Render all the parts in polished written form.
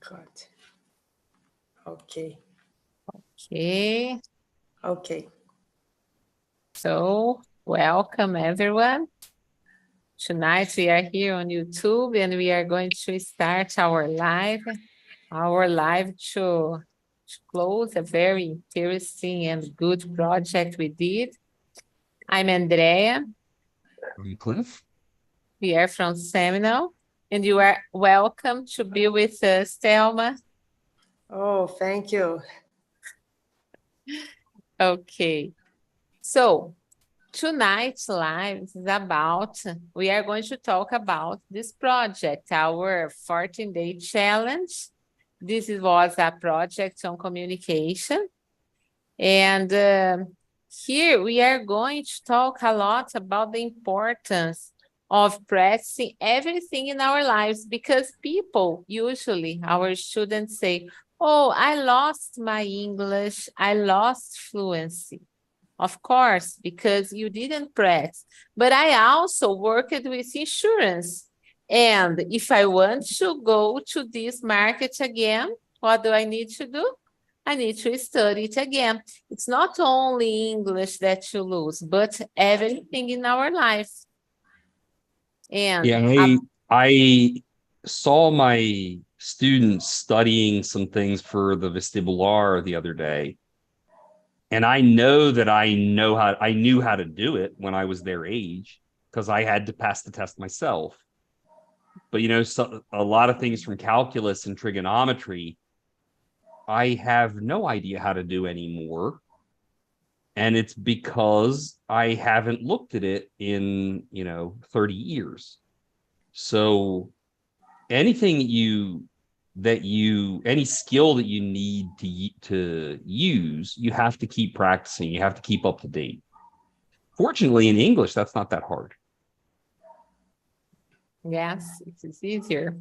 Good. Okay. Okay, Okay. so welcome everyone. Tonight we are here on YouTube and we are going to start our live to close a very interesting and good project we did. I'm Andrea. I'm Cliff. We are from Seminole, and you are welcome to be with us, Thelma. Oh, thank you. Okay, so tonight's live is about, we are going to talk about this project, our 14-day challenge. This was a project on communication. And here we are going to talk a lot about the importance of practicing everything in our lives, because people, usually our students say, oh, I lost my English, I lost fluency. Of course, because you didn't practice. But I also worked with insurance. And if I want to go to this market again, what do I need to do? I need to study it again. It's not only English that you lose, but everything in our lives. And Yeah, I saw my students studying some things for the vestibular the other day. And I know that I knew how to do it when I was their age because I had to pass the test myself. But a lot of things from calculus and trigonometry, I have no idea how to do anymore. And it's because I haven't looked at it in 30 years. So anything any skill that you need to use, you have to keep practicing. You have to keep up to date. Fortunately, in English, that's not that hard. yes, it is easier.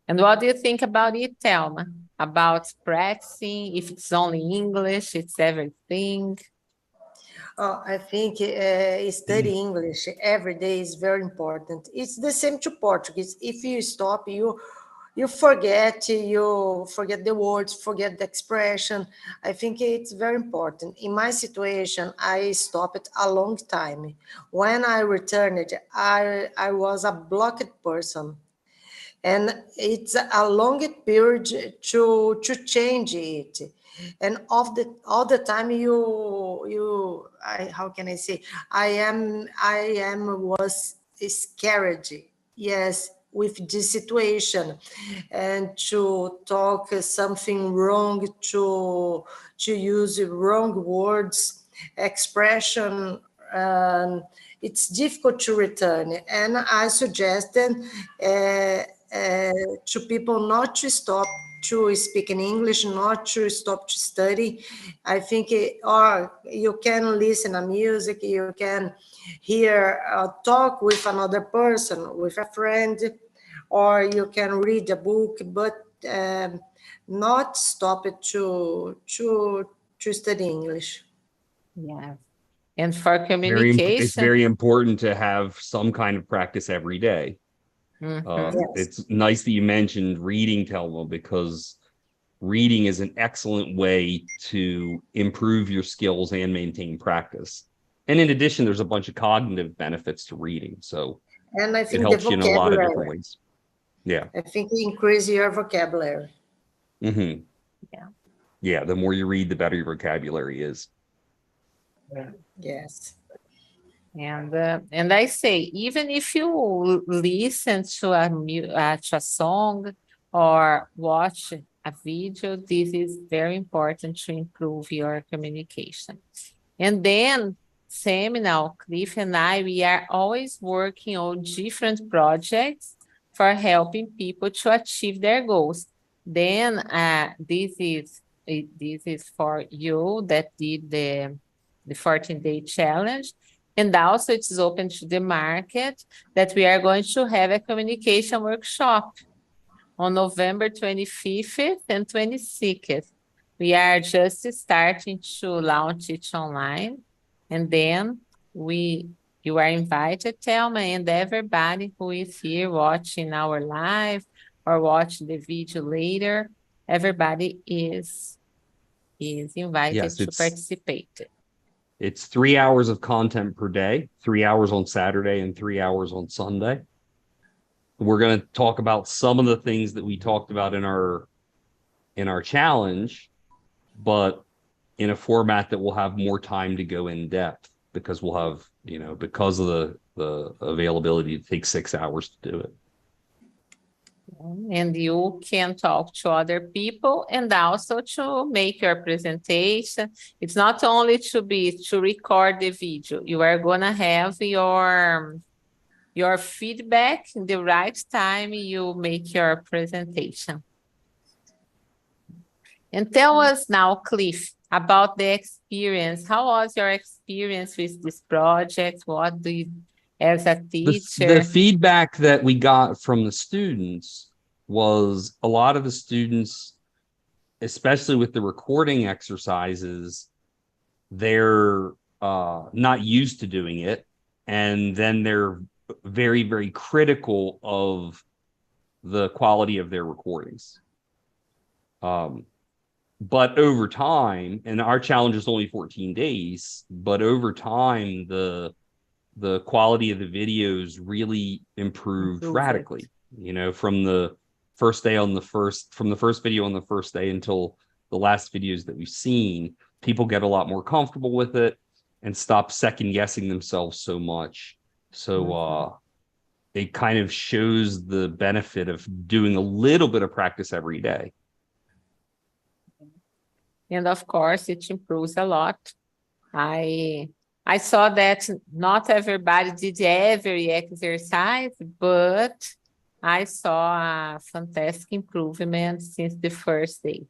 And what do you think about it, Thelma? About practicing, if it's only English, it's everything. I think study English every day is very important. It's the same to Portuguese. If you stop, you forget the words, forget the expression. I think it's very important. In my situation, I stopped a long time. When I returned, I was a blocked person. And it's a long period to change it, and all the time how can I say, I am was scared, yes, with this situation, and to talk something wrong, to use wrong words, expression. It's difficult to return, and I suggest uh, to people not to stop to speak in English, not to stop to study. I think, or you can listen to music, you can hear, talk with another person, with a friend, or you can read a book, but not stop it to study English. Yeah. And for It's communication, very important to have some kind of practice every day. Yes. It's nice that you mentioned reading, Telma, because reading is an excellent way to improve your skills and maintain practice. And in addition, there's a bunch of cognitive benefits to reading. So And I it think the helps you in a lot of different vocabulary. ways. Yeah. I think it increase your vocabulary. Mm-hmm. yeah. Yeah. The more you read, the better your vocabulary is. Yes. And I say, even if you listen to a song or watch a video, this is very important to improve your communication. And then, Seminole, Cliff and I, we are always working on different projects for helping people to achieve their goals. Then, this is for you that did the 14-day challenge. And also it is open to the market that we are going to have a communication workshop on November 25th and 26th. We are just starting to launch it online. And then you are invited, Thelma, and everybody who is here watching our live or watch the video later, everybody is invited Yes, to participate. It's 3 hours of content per day, 3 hours on Saturday and 3 hours on Sunday. We're going to talk about some of the things that we talked about in our challenge, but in a format that will have more time to go in depth, because we'll have, because of the availability to take 6 hours to do it. And you can talk to other people and also to make your presentation. It's not only to record the video. You are gonna have your feedback in the right time you make your presentation. And tell us now, Cliff, about the experience. How was your experience with this project? What do you, as a teacher? The feedback that we got from the students was a lot of the students, especially with the recording exercises, they're not used to doing it. And then they're very, very critical of the quality of their recordings. But over time, and our challenge is only 14 days, but over time, the quality of the videos really improved radically. From the first video on the first day until the last videos that we've seen, people get a lot more comfortable with it and stop second guessing themselves so much. So it kind of shows the benefit of doing a little bit of practice every day. And of course, it improves a lot. I saw that not everybody did every exercise, but I saw a fantastic improvement since the first day.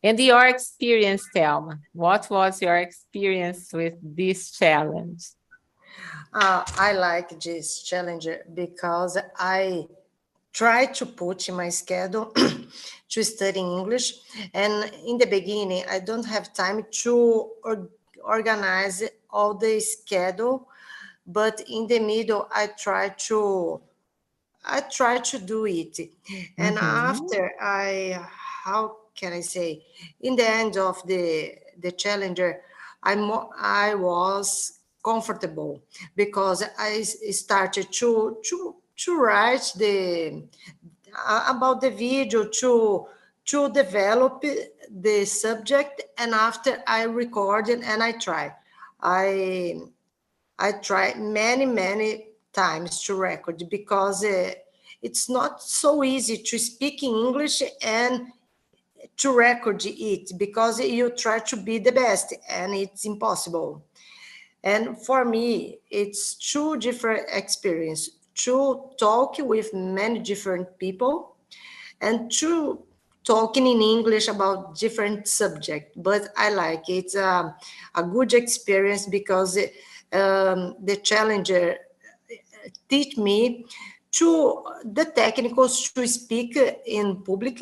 And your experience, Thelma, what was your experience with this challenge? I like this challenge because I try to put in my schedule to study English. And in the beginning, I don't have time to organize all the schedule, but in the middle, I try to do it. And after how can I say, in the end of the challenger, I was comfortable because I started to write about the video, to develop the subject, and after I recorded and I try many times to record, because it's not so easy to speak in English and to record it, because you try to be the best and it's impossible. And for me, it's two different experiences: to talk with many different people and to talking in English about different subjects. But I like it. It's a good experience because the challenger teach me to the technicals to speak in public,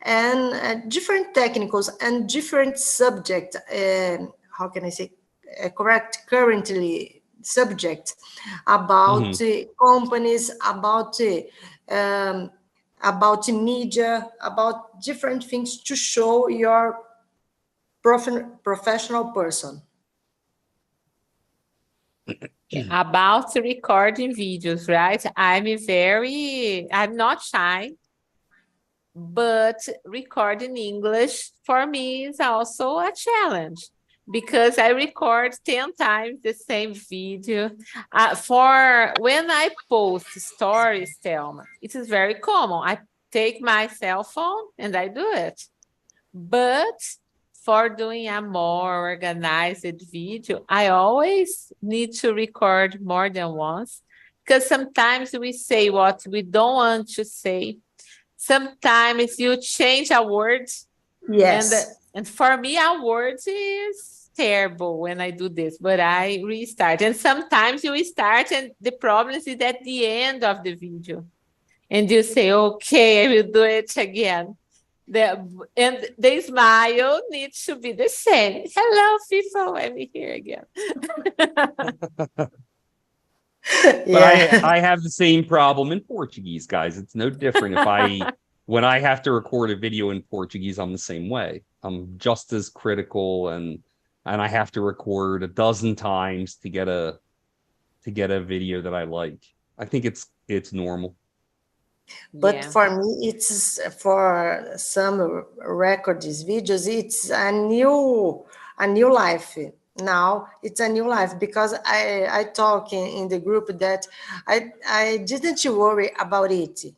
and different technicals and different subject. How can I say? Correct, currently subject about companies, about media, about different things to show your professional person. About recording videos, right? I'm not shy, but recording English for me is also a challenge, because I record 10 times the same video. For when I post stories, Thelma, it is very common. I take my cell phone and I do it. But for doing a more organized video, I always need to record more than once, because sometimes we say what we don't want to say. Sometimes you change a word. Yes. And for me, a word is terrible when I do this, but I restart. And sometimes you start and the problem is at the end of the video. And you say, okay, I will do it again. And the smile needs to be the same. Hello, people, I'm here again. But I have the same problem in Portuguese, guys. It's no different. When I have to record a video in Portuguese, I'm the same way. I'm just as critical, and I have to record a dozen times to get a video that I like. I think it's normal. But Yeah. for me, it's for some records, videos, it's a new life. Now it's a new life because I talk in the group that I didn't worry about it.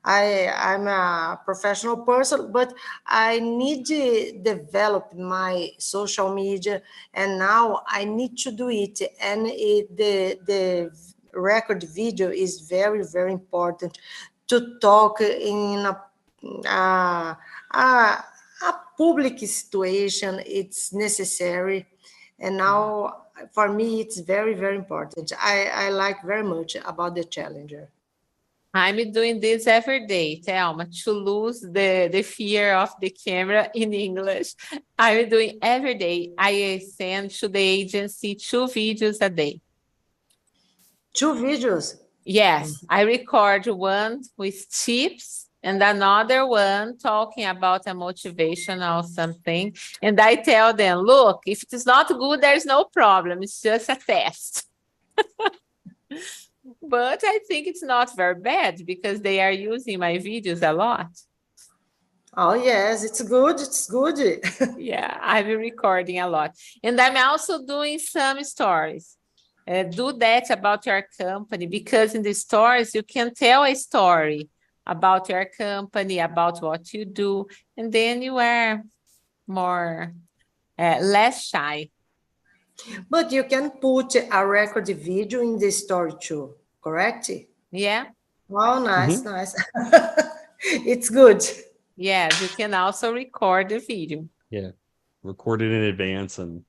I'm a professional person, but I need to develop my social media, and now I need to do it. And the record video is very, very important to talk in a, a public situation. It's necessary, and now for me it's very, very important. I like very much about the Challenger. I'm doing this every day, Thelma, to lose the fear of the camera in English. I'm doing every day. I send to the agency 2 videos a day. 2 videos. Yes, I record one with tips and another one talking about a motivational something. And I tell them, look, if it's not good, there's no problem. It's just a test. But I think it's not very bad because they are using my videos a lot. Oh, yes, it's good. It's good. Yeah, I've been recording a lot. And I'm also doing some stories. Do that about your company, because in the stories, you can tell a story about your company, about what you do, and then you are more, less shy. But you can put a record video in the story too, correct? Yeah. Oh, nice, nice. It's good. Yes, you can also record the video. Yeah. Record it in advance and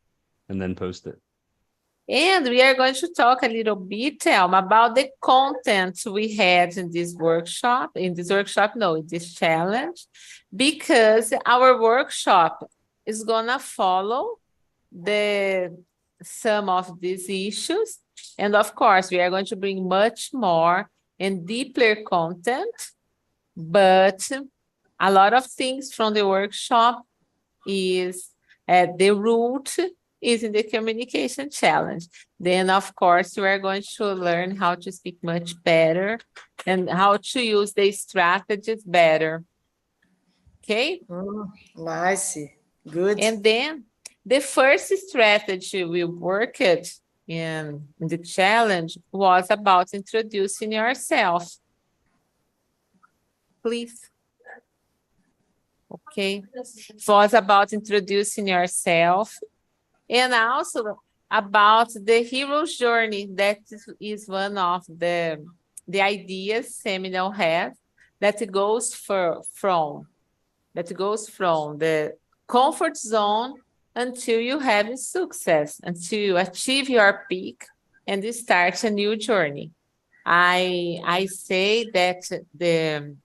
then post it. And we are going to talk a little bit, Thelma, about the content we had in this challenge, because our workshop is gonna follow some of these issues. And of course, we are going to bring much more and deeper content, but a lot of things from the workshop is the root is in the communication challenge. Then, of course, we are going to learn how to speak much better and how to use the strategies better. Okay? Nice. Good. And then the first strategy we worked in the challenge was about introducing yourself. Please. Okay. It was about introducing yourself, and also about the hero's journey. That is one of the ideas Seminole has, that goes from the comfort zone until you have success, until you achieve your peak and you start a new journey. I say that the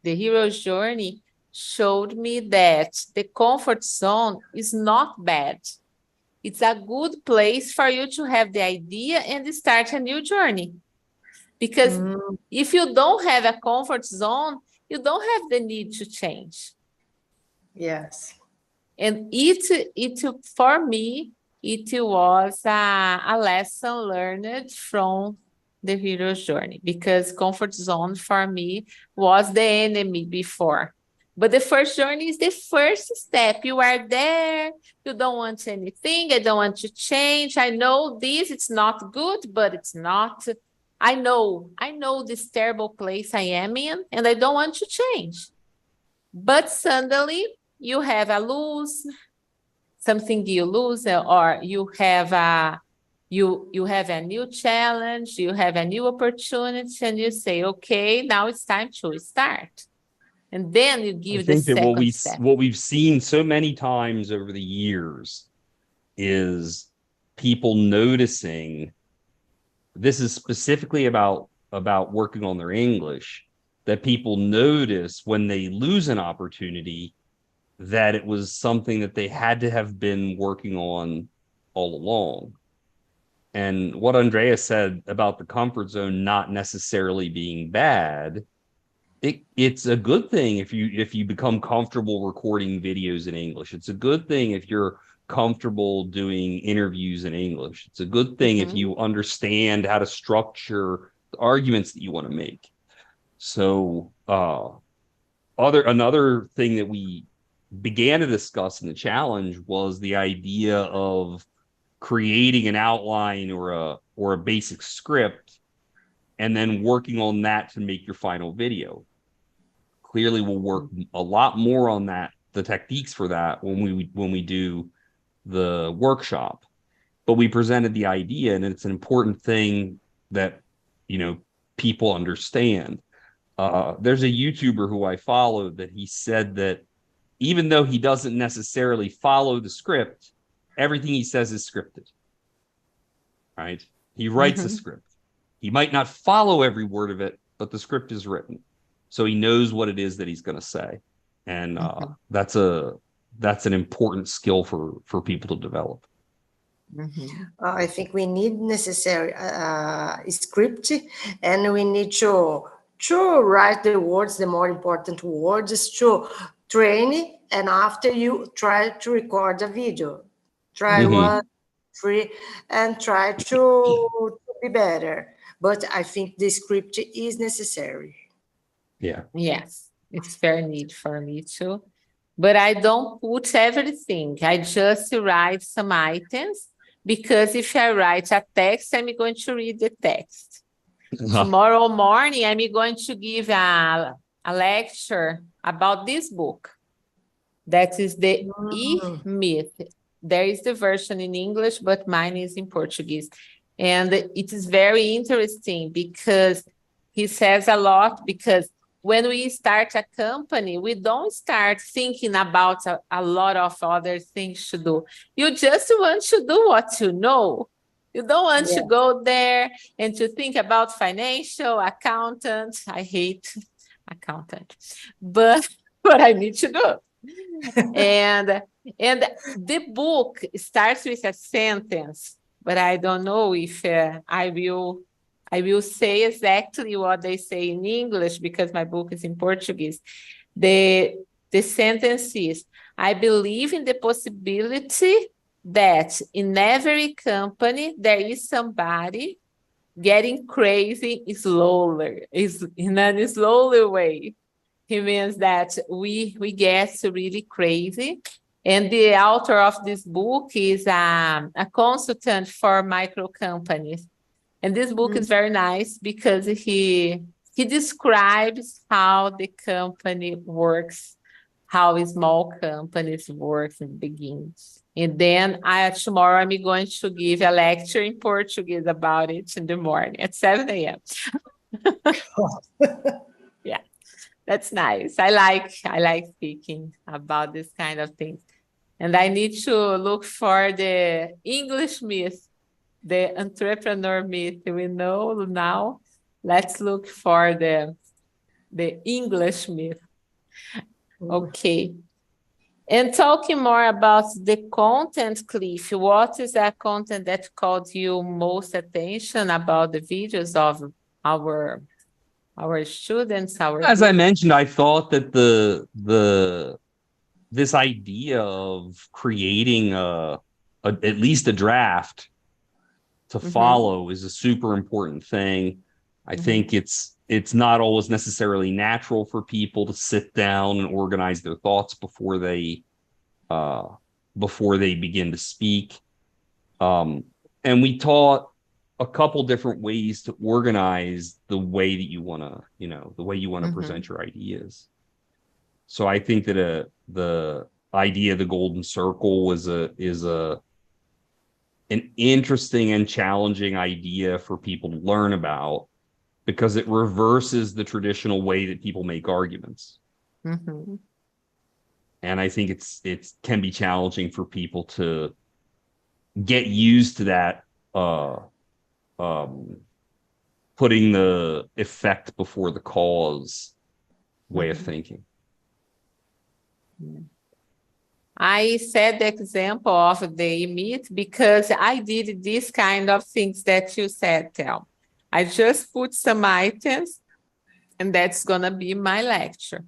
hero's journey showed me that the comfort zone is not bad. It's a good place for you to have the idea and start a new journey. Because if you don't have a comfort zone, you don't have the need to change. Yes. And for me, it was a lesson learned from the hero's journey, because comfort zone for me was the enemy before. But the first journey is the first step. You are there. You don't want anything. I don't want to change. I know this, it's not good, but it's not. I know this terrible place I am in, and I don't want to change. But suddenly you have a lose, something you lose, or you have a new challenge, you have a new opportunity, and you say, okay, now it's time to start. And then you give the second step. What we've seen so many times over the years is people noticing, this is specifically about working on their English, that people notice when they lose an opportunity that it was something that they had to have been working on all along. And what Andrea said about the comfort zone not necessarily being bad, it's a good thing if you become comfortable recording videos in English. It's a good thing if you're comfortable doing interviews in English. It's a good thing if you understand how to structure the arguments that you want to make. So another thing that we began to discuss in the challenge was the idea of creating an outline or a basic script and then working on that to make your final video. Clearly we'll work a lot more on that, the techniques for that, when we do the workshop. But we presented the idea, and it's an important thing that, you know, people understand. There's a YouTuber who I followed that he said that even though he doesn't necessarily follow the script, everything he says is scripted, right? He writes a script. He might not follow every word of it, but the script is written. So he knows what it is that he's going to say. And that's an important skill for people to develop. I think we need necessary script, and we need to write the words, the more important words, to train, and after you try to record a video. Try 1, 3, and try to be better. But I think the script is necessary. Yeah. Yes, it's very neat for me too. But I don't put everything. I just write some items, because if I write a text, I'm going to read the text. Tomorrow morning, I'm going to give a lecture about this book. That is the E-Myth. There is the version in English, but mine is in Portuguese. And it is very interesting because he says a lot, because when we start a company, we don't start thinking about a lot of other things to do. You just want to do what you know. You don't want to go there and to think about financial, accountant. I hate accountant, but I need to do. And the book starts with a sentence, but I don't know if I will say exactly what they say in English, because my book is in Portuguese. The sentence is, I believe in the possibility that in every company there is somebody getting crazy slowly, is in a slowly way. He means that we get really crazy. And the author of this book is a consultant for micro companies. And this book is very nice because he describes how the company works, how small companies work in the beginning. And then tomorrow I'm going to give a lecture in Portuguese about it in the morning at 7 a.m. Yeah, that's nice. I like speaking about this kind of things. And I need to look for the English myth, the entrepreneur myth. We know now. Let's look for the English myth. Okay. And talking more about the content, Cliff, what is that content that caught you most attention about the videos of our students? As I mentioned, I thought that this idea of creating at least a draft to follow is a super important thing. I think it's not always necessarily natural for people to sit down and organize their thoughts before they begin to speak. And we taught a couple different ways to organize the way that you want to, present your ideas. So I think that the idea of the golden circle is an interesting and challenging idea for people to learn about, because it reverses the traditional way that people make arguments. And I think it can be challenging for people to get used to that, putting the effect before the cause way of thinking. I said the example of the meet because I did this kind of things that you said, Tel. I just put some items and that's gonna be my lecture.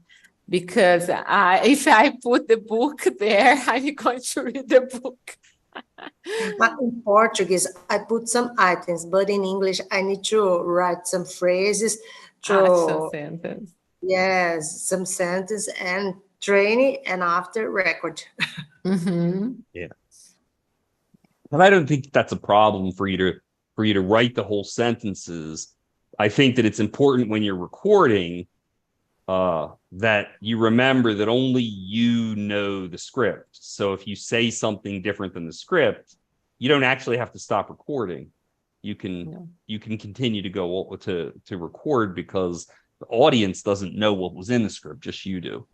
Because if I put the book there, I'm going to read the book. In Portuguese, I put some items, but in English, I need to write some phrases Action to, sentence. yes, some sentence and training and after record. Mhm. But I don't think that's a problem for you to write the whole sentences. I think that it's important when you're recording that you remember that only you know the script. So if you say something different than the script, you don't actually have to stop recording. You can continue to go to record because the audience doesn't know what was in the script, just you do.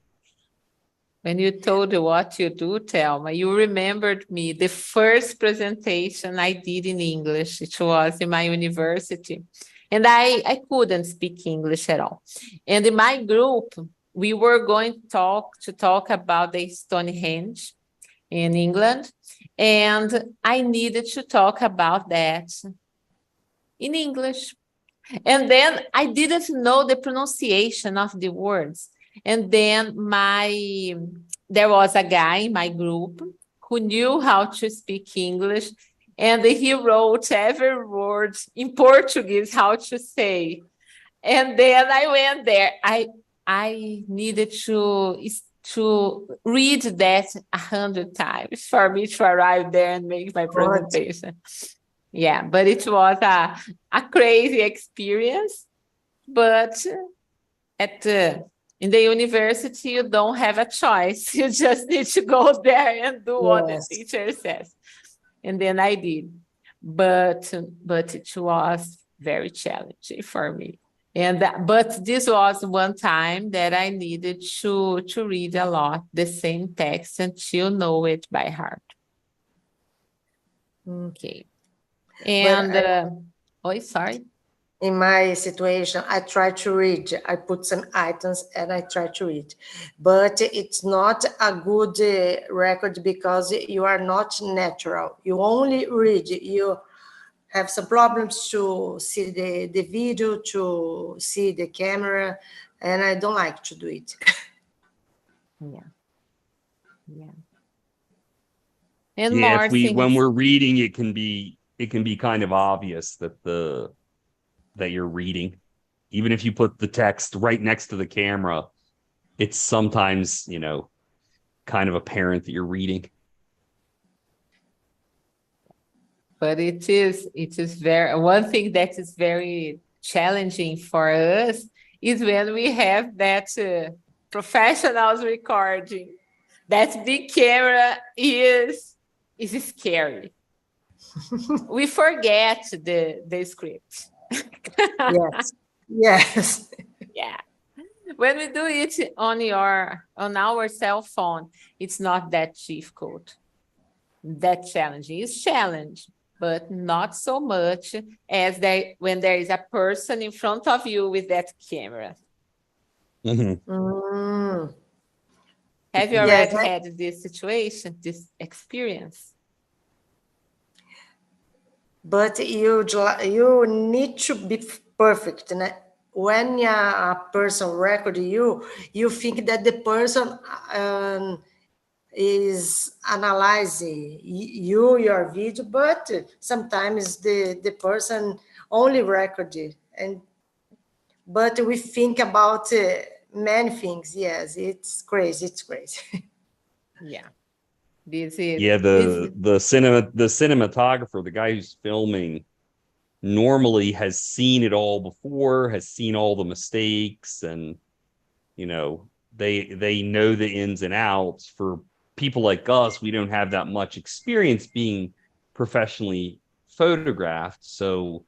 When you told what you do, Thelma, you remembered me, the first presentation I did in English. It was in my university. And I couldn't speak English at all. And in my group, we were going to talk about the Stonehenge in England. And I needed to talk about that in English. And then I didn't know the pronunciation of the words. And then there was a guy in my group who knew how to speak English, and he wrote every word in Portuguese, how to say. And then I went there. I needed to read that 100 times for me to arrive there and make my presentation. Yeah, but it was a crazy experience. But in the university, you don't have a choice. You just need to go there and do what the teacher says. And then I did. But it was very challenging for me. But this was one time that I needed to read a lot the same text until know it by heart. Okay. And sorry. In my situation, I try to read. I put some items and I try to read. But it's not a good record because you are not natural. You only read. You have some problems to see the video, to see the camera, and I don't like to do it. Yeah. And more things. When we're reading, it can be kind of obvious that you're reading. Even if you put the text right next to the camera, it's sometimes, kind of apparent that you're reading. But it is one thing that is very challenging for us is when we have that professionals recording. That big camera is scary. We forget the script. Yes. Yeah. When we do it on our cell phone, it's not that difficult, that challenging. It's challenging, but not so much as when there is a person in front of you with that camera. Mm. Have you already had this situation, this experience? But you need to be perfect. When a person record you think that the person is analyzing your video, but sometimes the person only recorded. But we think about many things. Yes, it's crazy. Yeah. The cinematographer, the guy who's filming, normally has seen it all before, has seen all the mistakes, and they know the ins and outs. For people like us, we don't have that much experience being professionally photographed, so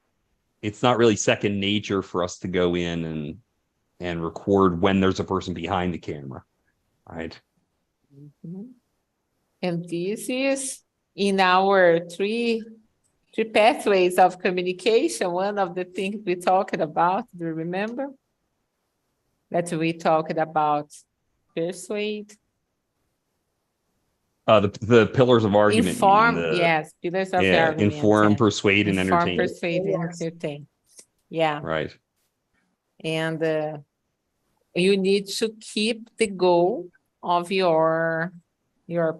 it's not really second nature for us to go in and record when there's a person behind the camera, right? Mm-hmm. And this is in our three pathways of communication. One of the things we talked about, do you remember? That we talked about persuade, The pillars of argument. you mean, Inform, yes, pillars of Yeah, argument. inform, Yeah. persuade, and Inform, entertain. persuade, and Yes. entertain. Yeah. Right. And you need to keep the goal of your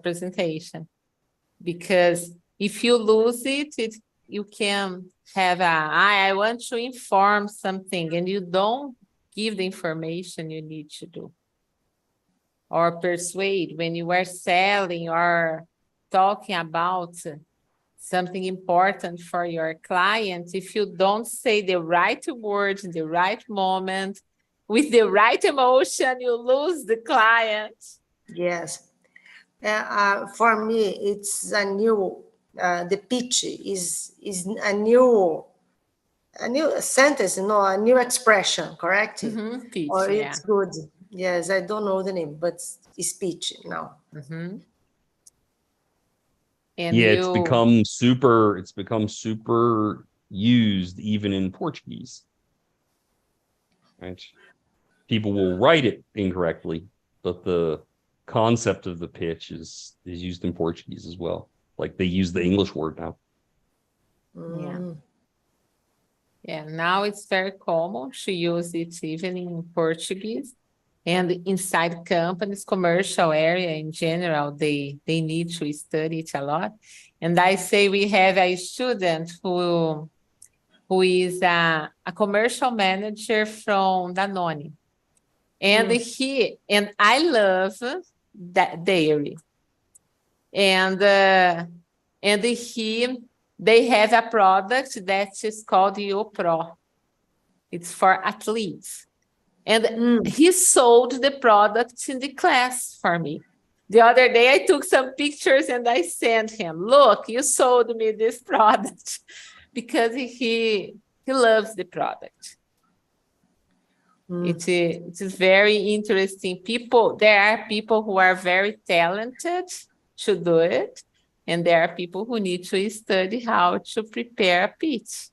presentation, because if you lose it, you can have I want to inform something and you don't give the information you need to do. Or persuade, when you are selling or talking about something important for your client, if you don't say the right words in the right moment, with the right emotion, you lose the client. Yes. For me, it's a new, the pitch is a new sentence, a new expression, correct? Pitch, Or yeah. it's good. Yes, I don't know the name, but it's pitch now. And Yeah, it's become super used even in Portuguese. Right? People will write it incorrectly, but the concept of the pitch is used in Portuguese as well. Like they use the English word now. Yeah, now it's very common to use it even in Portuguese. And inside companies, commercial area in general, they need to study it a lot. And I say we have a student who is a commercial manager from Danone. And I love that dairy. And they have a product that is called YoPro. It's for athletes. And he sold the products in the class for me. The other day, I took some pictures and I sent him, look, you sold me this product, because he loves the product. It is very interesting. There are people who are very talented to do it, and there are people who need to study how to prepare a pitch.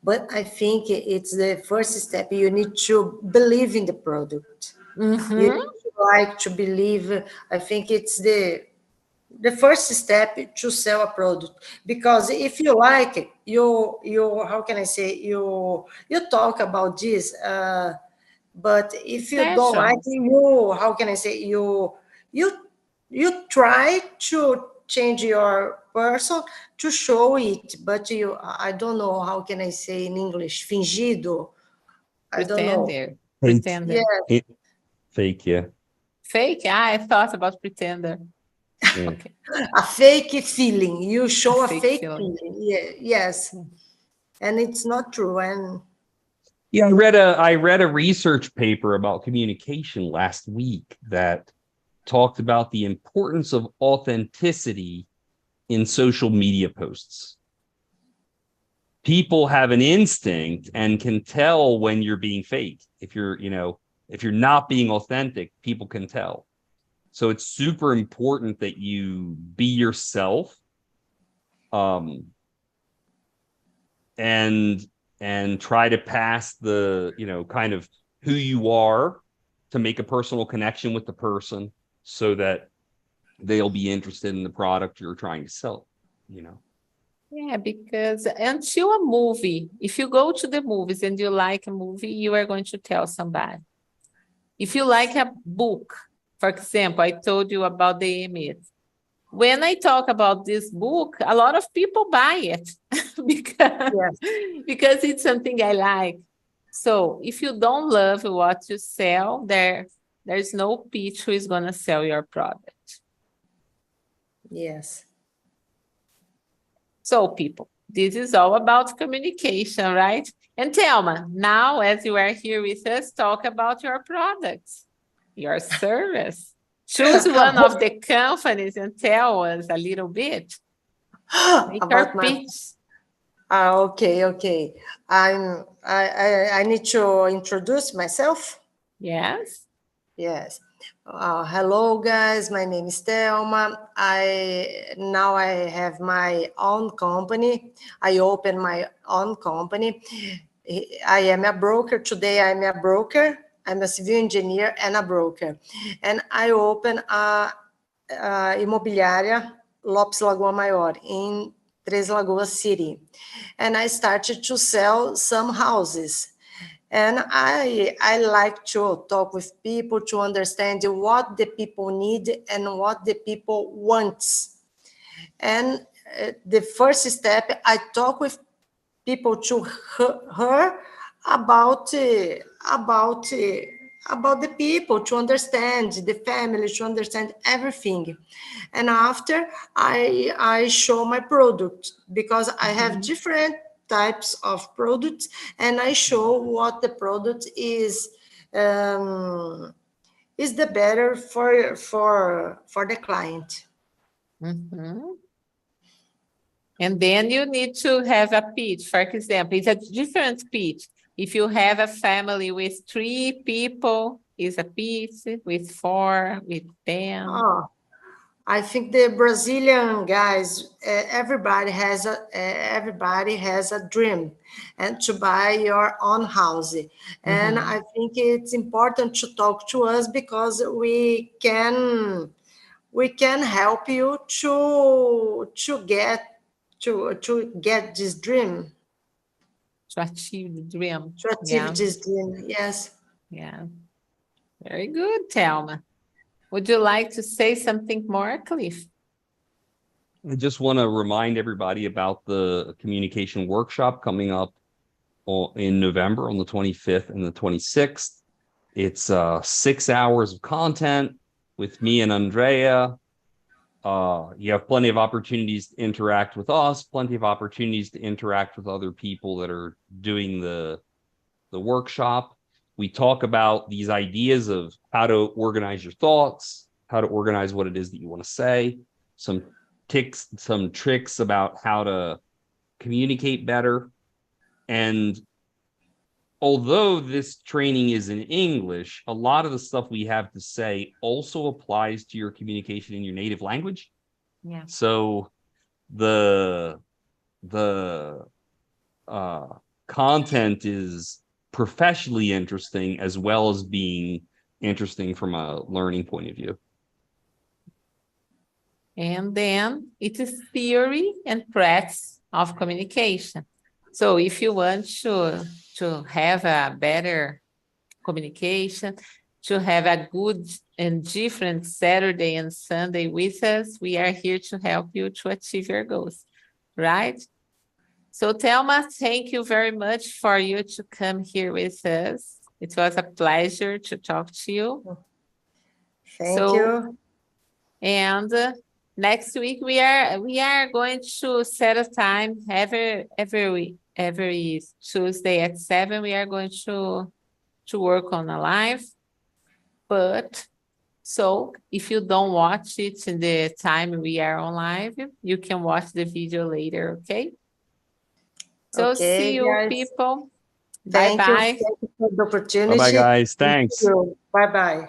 But I think it's the first step. You need to believe in the product. You need to believe. I think it's the first step to sell a product. Because if you like it, you how can I say, you talk about this, but if you don't like it, how can I say, you try to change your person to show it, but I don't know how can I say in English, fingido. I don't know. Pretender. Yeah. Fake, yeah. Fake? I thought about pretender. Yeah. Okay. A fake feeling. You show a fake feeling. Yeah, yes. And it's not true. And yeah, I read a research paper about communication last week that talked about the importance of authenticity in social media posts. People have an instinct and can tell when you're being fake. If you're not being authentic, people can tell. So it's super important that you be yourself, and try to pass the, kind of who you are, to make a personal connection with the person so that they'll be interested in the product you're trying to sell, Yeah, because until a movie, if you go to the movies and you like a movie, you are going to tell somebody. If you like a book, for example, I told you about the Myth. When I talk about this book, a lot of people buy it because it's something I like. So if you don't love what you sell, there's no pitch who is going to sell your product. Yes. So people, this is all about communication, right? And Thelma, now as you are here with us, talk about your products, your service. Choose one of the companies and tell us a little bit. Make about your pitch. Okay. I need to introduce myself. Yes. Yes. Hello, guys. My name is Thelma. Now I have my own company. I opened my own company. I am a broker. Today, I'm a broker. I'm a civil engineer and a broker. And I opened a imobiliária Lopes Lagoa Maior in Três Lagoas City. And I started to sell some houses. And I like to talk with people to understand what the people need and what the people want. And the first step, I talk with people to her about the people, to understand the family, to understand everything. And after I show my product, because I have different types of products, and I show what the product is the better for the client. And then you need to have a pitch. For example, it's a different pitch. If you have a family with 3 people, it's a pitch. With 4, with 10. Oh, I think the Brazilian guys, everybody has a dream, and to buy your own house. And I think it's important to talk to us, because we can help you to get this dream. To achieve the dream. To achieve this dream, yes. Yeah. Very good, Thelma. Would you like to say something more, Cliff? I just want to remind everybody about the communication workshop coming up in November on the 25th and the 26th. It's 6 hours of content with me and Andrea. You have plenty of opportunities to interact with us, plenty of opportunities to interact with other people that are doing the workshop. We talk about these ideas of how to organize your thoughts, how to organize what it is that you want to say, some tricks about how to communicate better. And although this training is in English, a lot of the stuff we have to say also applies to your communication in your native language. Yeah. So the content is professionally interesting, as well as being interesting from a learning point of view. And then it is theory and practice of communication. So if you want to have a better communication, to have a good and different Saturday and Sunday with us, we are here to help you to achieve your goals, right? So Thelma, thank you very much for you to come here with us. It was a pleasure to talk to you. Thank you. And next week we are going to set a time every Tuesday at 7. We are going to work on a live. But so if you don't watch it in the time we are on live, you can watch the video later, okay? So Okay, see you, guys. people. Thank Bye-bye. you. Thank you for the opportunity. Bye-bye, guys. Thanks. Bye-bye.